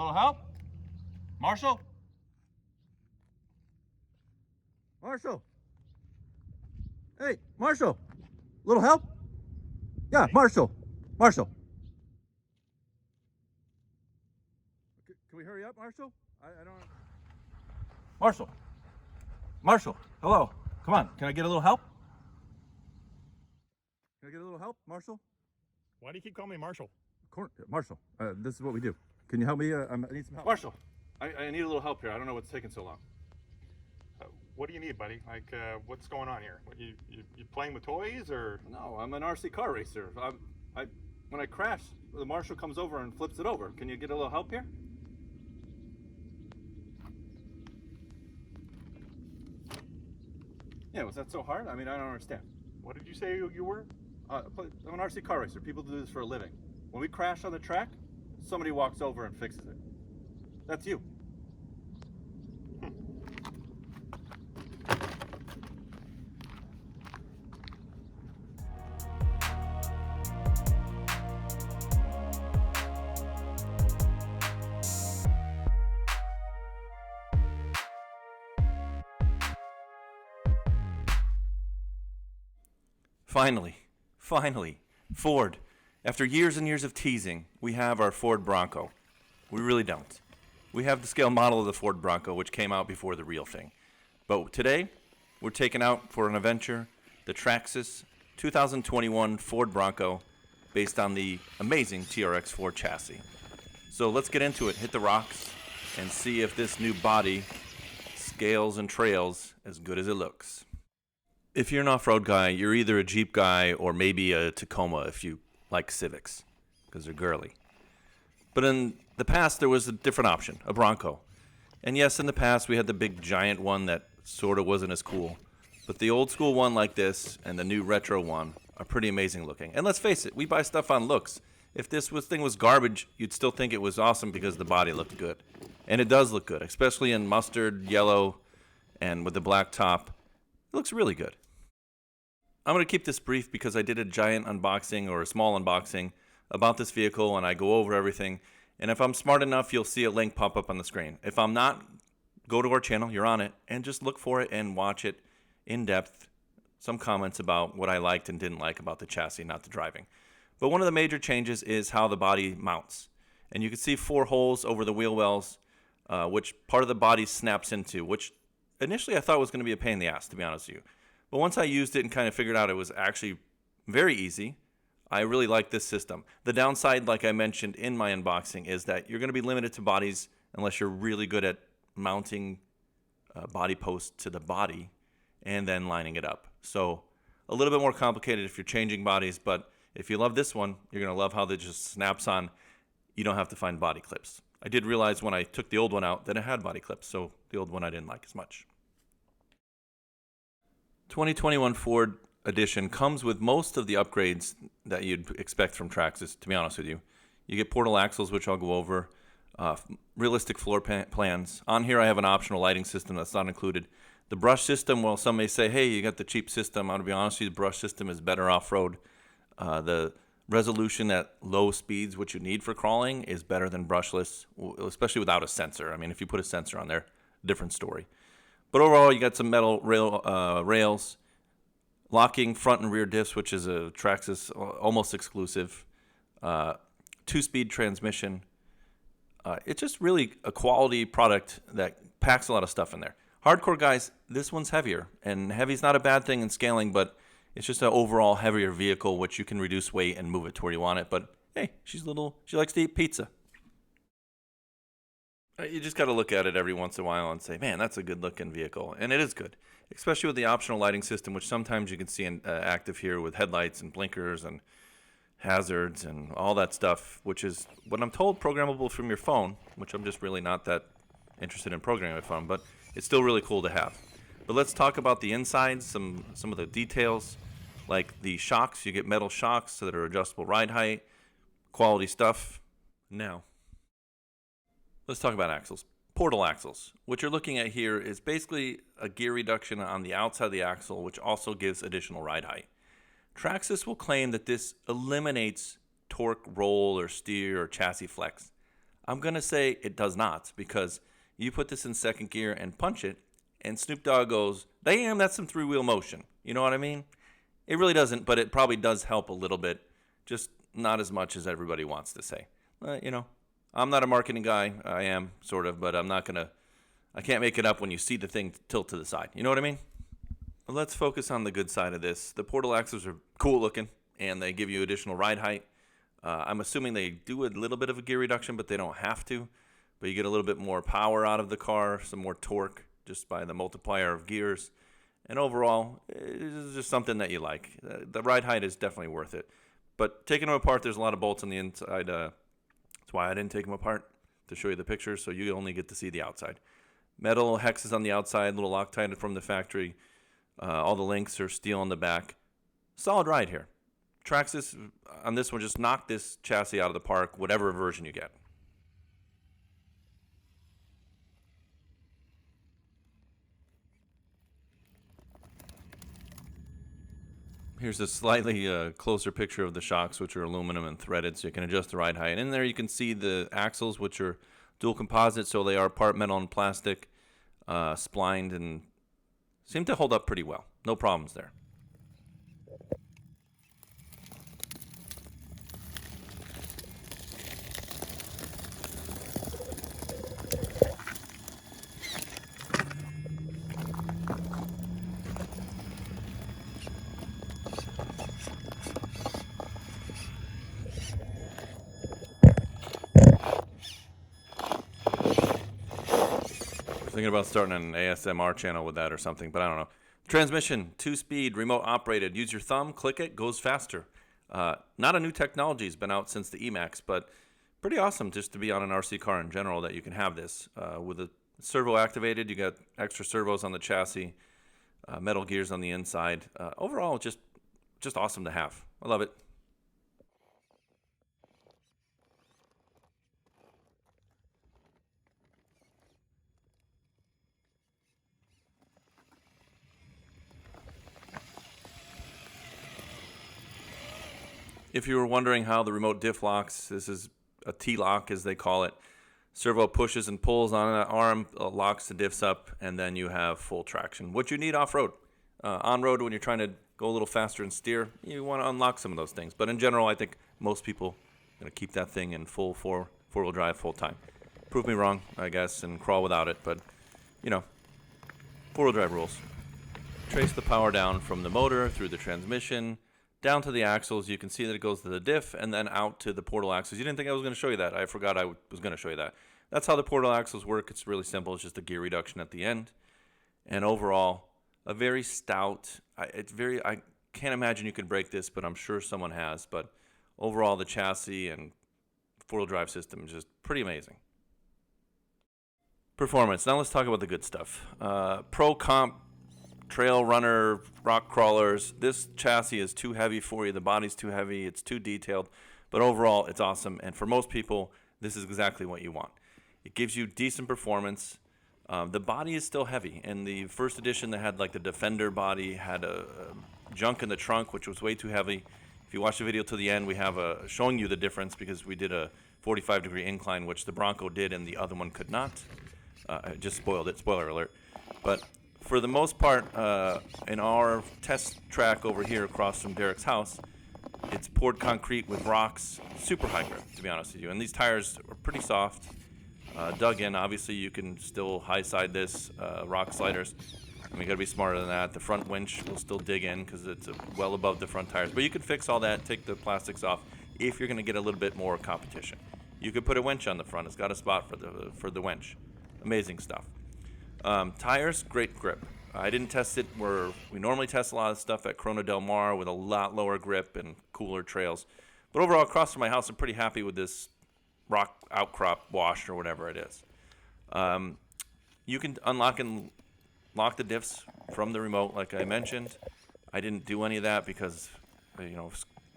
little help? Marshall? Marshall? Hey, Marshall! Little help? Yeah, Marshall. Marshall. Can we hurry up, Marshall? I don't... Marshall. Marshall, hello. Come on, can I get a little help? Can I get a little help, Marshall? Why do you keep calling me Marshall? Marshall, this is what we do. Can you help me? I need some help. Marshall, I need a little help here. I don't know what's taking so long. What do you need, buddy? Like, what's going on here? What, you playing with toys, or? No, I'm an RC car racer. When I crash, the marshal comes over and flips it over. Can you get a little help here? Yeah, was that so hard? I mean, I don't understand. What did you say you were? I'm an RC car racer. People do this for a living. When we crash on the track, somebody walks over and fixes it. That's you. Finally, Ford. After years and years of teasing, we have our Ford Bronco. We really don't. We have the scale model of the Ford Bronco, which came out before the real thing. But today, we're taking out for an adventure the Traxxas 2021 Ford Bronco based on the amazing TRX 4 chassis. So let's get into it, hit the rocks, and see if this new body scales and trails as good as it looks. If you're an off-road guy, you're either a Jeep guy or maybe a Tacoma if you like Civics, because they're girly. But in the past, there was a different option, a Bronco. And yes, in the past, we had the big giant one that sort of wasn't as cool. But the old school one like this and the new retro one are pretty amazing looking. And let's face it, we buy stuff on looks. If this thing was garbage, you'd still think it was awesome because the body looked good. And it does look good, especially in mustard, yellow, and with the black top. It looks really good. I'm going to keep this brief because I did a giant unboxing or a small unboxing about this vehicle and I go over everything. And if I'm smart enough, you'll see a link pop up on the screen. If I'm not, go to our channel, you're on it, and just look for it and watch it in depth. Some comments about what I liked and didn't like about the chassis, not the driving. But one of the major changes is how the body mounts. And you can see 4 holes over the wheel wells, which part of the body snaps into, which initially I thought was going to be a pain in the ass, to be honest with you. But once I used it and kind of figured out it was actually very easy, I really like this system. The downside, like I mentioned in my unboxing, is that you're going to be limited to bodies unless you're really good at mounting body posts to the body and then lining it up. So a little bit more complicated if you're changing bodies, but if you love this one, you're going to love how it just snaps on. You don't have to find body clips. I did realize when I took the old one out that it had body clips, so the old one I didn't like as much. 2021 Ford Edition comes with most of the upgrades that you'd expect from Traxxas, to be honest with you. You get portal axles, which I'll go over, realistic floor plans. On here I have an optional lighting system that's not included. The brush system, well, some may say, hey, you got the cheap system. I'm going to be honest with you, the brush system is better off-road. The resolution at low speeds, which you need for crawling, is better than brushless, especially without a sensor. I mean, if you put a sensor on there, different story. But overall, you got some metal rails, locking front and rear diffs, which is a Traxxas almost exclusive, 2-speed transmission. It's just really a quality product that packs a lot of stuff in there. Hardcore guys, this one's heavier, and heavy's not a bad thing in scaling, but it's just an overall heavier vehicle, which you can reduce weight and move it to where you want it. But hey, she likes to eat pizza. You just got to look at it every once in a while and say, man, that's a good-looking vehicle. And it is good, especially with the optional lighting system, which sometimes you can see active here with headlights and blinkers and hazards and all that stuff, which is what I'm told programmable from your phone, which I'm just really not that interested in programming my phone, but it's still really cool to have. But let's talk about the insides, some of the details, like the shocks. You get metal shocks that are adjustable ride height, quality stuff. Now, let's talk about axles. Portal axles. What you're looking at here is basically a gear reduction on the outside of the axle, which also gives additional ride height. Traxxas will claim that this eliminates torque roll or steer or chassis flex. I'm going to say it does not, because you put this in second gear and punch it, and Snoop Dogg goes, damn, that's some three-wheel motion. You know what I mean? It really doesn't, but it probably does help a little bit, just not as much as everybody wants to say. I'm not a marketing guy. I am, sort of, but I can't make it up when you see the thing tilt to the side. You know what I mean? But let's focus on the good side of this. The portal axles are cool looking, and they give you additional ride height. I'm assuming they do a little bit of a gear reduction, but they don't have to. But you get a little bit more power out of the car, some more torque just by the multiplier of gears. And overall, it's just something that you like. The ride height is definitely worth it. But taking them apart, there's a lot of bolts on the inside. That's why I didn't take them apart, to show you the pictures, so you only get to see the outside. Metal hexes on the outside, little Loctite from the factory. All the links are steel on the back. Solid ride here. Traxxas on this one just knocked this chassis out of the park, whatever version you get. Here's a slightly closer picture of the shocks, which are aluminum and threaded, so you can adjust the ride height. In there you can see the axles, which are dual composite, so they are part metal and plastic, splined, and seem to hold up pretty well. No problems there. Thinking about starting an ASMR channel with that or something, but I don't know. Transmission, 2-speed, remote operated. Use your thumb, click it, goes faster. Not a new technology, has been out since the E-Max, but pretty awesome just to be on an RC car in general that you can have this. With a servo activated, you got extra servos on the chassis, metal gears on the inside. Overall, just awesome to have. I love it. If you were wondering how the remote diff locks, this is a T-lock as they call it. Servo pushes and pulls on that arm, locks the diffs up, and then you have full traction. What you need off-road. On-road, when you're trying to go a little faster and steer, you want to unlock some of those things. But in general, I think most people are going to keep that thing in full four-wheel drive full time. Prove me wrong, I guess, and crawl without it. But, four-wheel drive rules. Trace the power down from the motor through the transmission, down to the axles. You can see that it goes to the diff and then out to the portal axles. You didn't think I was going to show you that. I forgot I was going to show you that. That's how the portal axles work. It's really simple. It's just a gear reduction at the end. And overall, a very stout, I can't imagine you could break this, but I'm sure someone has. But overall, the chassis and four-wheel drive system is just pretty amazing. Performance. Now let's talk about the good stuff. Pro comp trail runner, rock crawlers. This chassis is too heavy for you. The body's too heavy. It's too detailed. But overall, it's awesome. And for most people, this is exactly what you want. It gives you decent performance. The body is still heavy. In the first edition, they had like the Defender body, had a junk in the trunk, which was way too heavy. If you watch the video to the end, we have showing you the difference because we did a 45-degree incline, which the Bronco did and the other one could not. I just spoiled it. Spoiler alert. But for the most part, in our test track over here across from Derek's house, it's poured concrete with rocks, super high grip, to be honest with you. And these tires are pretty soft, dug in. Obviously, you can still high side this, rock sliders. I mean, you got to be smarter than that. The front winch will still dig in because it's well above the front tires. But you could fix all that, take the plastics off if you're going to get a little bit more competition. You could put a winch on the front. It's got a spot for the winch. Amazing stuff. Tires, great grip. I didn't test it where we normally test a lot of stuff at Corona Del Mar with a lot lower grip and cooler trails. But overall, across from my house, I'm pretty happy with this rock outcrop wash or whatever it is. You can unlock and lock the diffs from the remote, like I mentioned. I didn't do any of that because,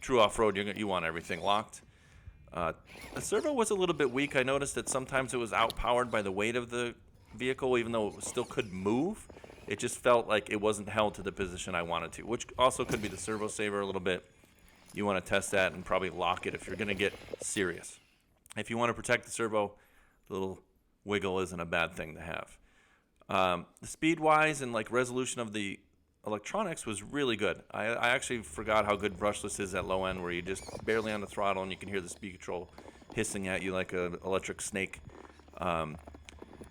true off-road, you want everything locked. The servo was a little bit weak. I noticed that sometimes it was outpowered by the weight of the vehicle, even though it still could move. It just felt like it wasn't held to the position I wanted to, which also could be the servo saver a little bit. You want to test that and probably lock it if you're going to get serious. If you want to protect the servo, the little wiggle isn't a bad thing to have. The speed-wise and like resolution of the electronics was really good. I actually forgot how good brushless is at low end, where you just barely on the throttle and you can hear the speed control hissing at you like an electric snake.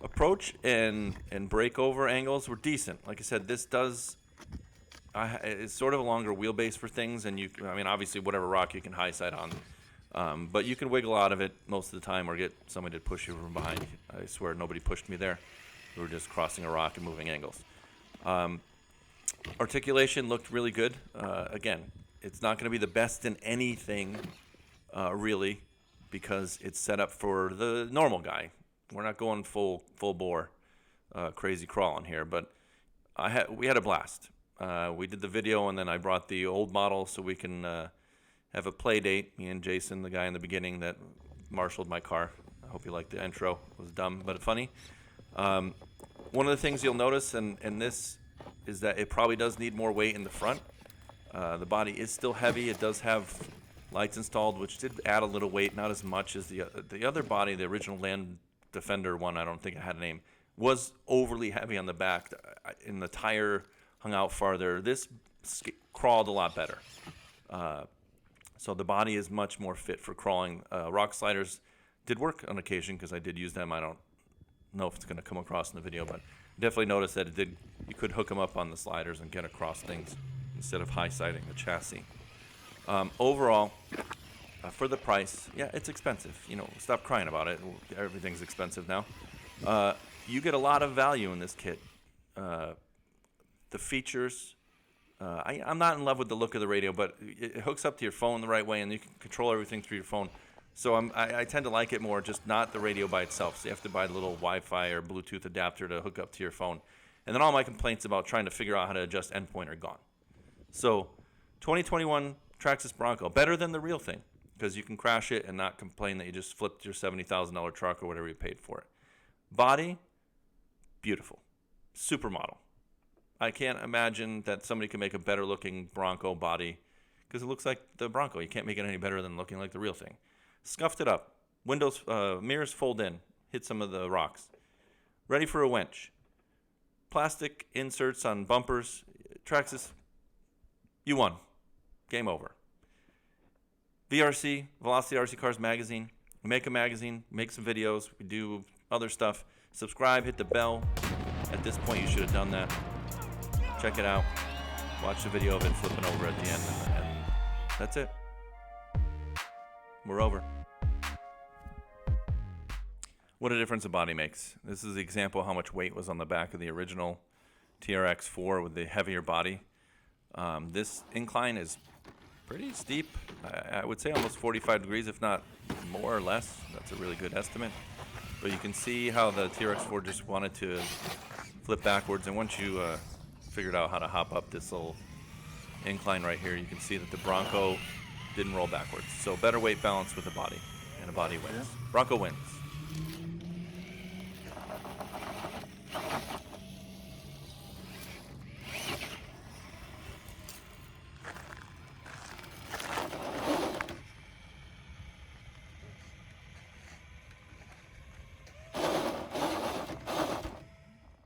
Approach and breakover angles were decent. Like I said, this does it's sort of a longer wheelbase for things, and I mean, obviously whatever rock you can high side on, but you can wiggle out of it most of the time or get somebody to push you from behind. I swear nobody pushed me there. We were just crossing a rock and moving angles. Articulation looked really good. Again, it's not going to be the best in anything, really, because it's set up for the normal guy. We're not going full bore, crazy crawling here, but we had a blast. We did the video, and then I brought the old model so we can have a play date. Me and Jason, the guy in the beginning that marshaled my car. I hope you liked the intro. It was dumb but funny. One of the things you'll notice, and this is that it probably does need more weight in the front. The body is still heavy. It does have lights installed, which did add a little weight, not as much as the other body, the original Land Defender one. I don't think it had a name. Was overly heavy on the back, and the tire hung out farther. This crawled a lot better. So the body is much more fit for crawling. Rock sliders did work on occasion because I did use them. I don't know if it's going to come across in the video, but definitely noticed that you could hook them up on the sliders and get across things instead of high siding the chassis. Overall, for the price, yeah, it's expensive. Stop crying about it. Everything's expensive now. You get a lot of value in this kit. The features, I'm not in love with the look of the radio, but it hooks up to your phone the right way, and you can control everything through your phone. So I tend to like it more, just not the radio by itself. So you have to buy the little Wi-Fi or Bluetooth adapter to hook up to your phone. And then all my complaints about trying to figure out how to adjust endpoint are gone. So 2021 Traxxas Bronco, better than the real thing, because you can crash it and not complain that you just flipped your $70,000 truck or whatever you paid for it. Body, beautiful. Supermodel. I can't imagine that somebody can make a better looking Bronco body, because it looks like the Bronco. You can't make it any better than looking like the real thing. Scuffed it up. Windows, mirrors fold in. Hit some of the rocks. Ready for a winch. Plastic inserts on bumpers. Traxxas, you won. Game over. VRC, Velocity RC Cars Magazine. We make a magazine, make some videos. We do other stuff. Subscribe, hit the bell. At this point, you should have done that. Check it out. Watch the video of it flipping over at the end, and that's it. We're over. What a difference a body makes. This is the example of how much weight was on the back of the original TRX4 with the heavier body. This incline is pretty steep. I would say almost 45 degrees, if not more or less. That's a really good estimate. But you can see how the TRX4 just wanted to flip backwards, and once you figured out how to hop up this little incline right here, you can see that the Bronco didn't roll backwards. So better weight balance with the body, and the body wins. Bronco wins.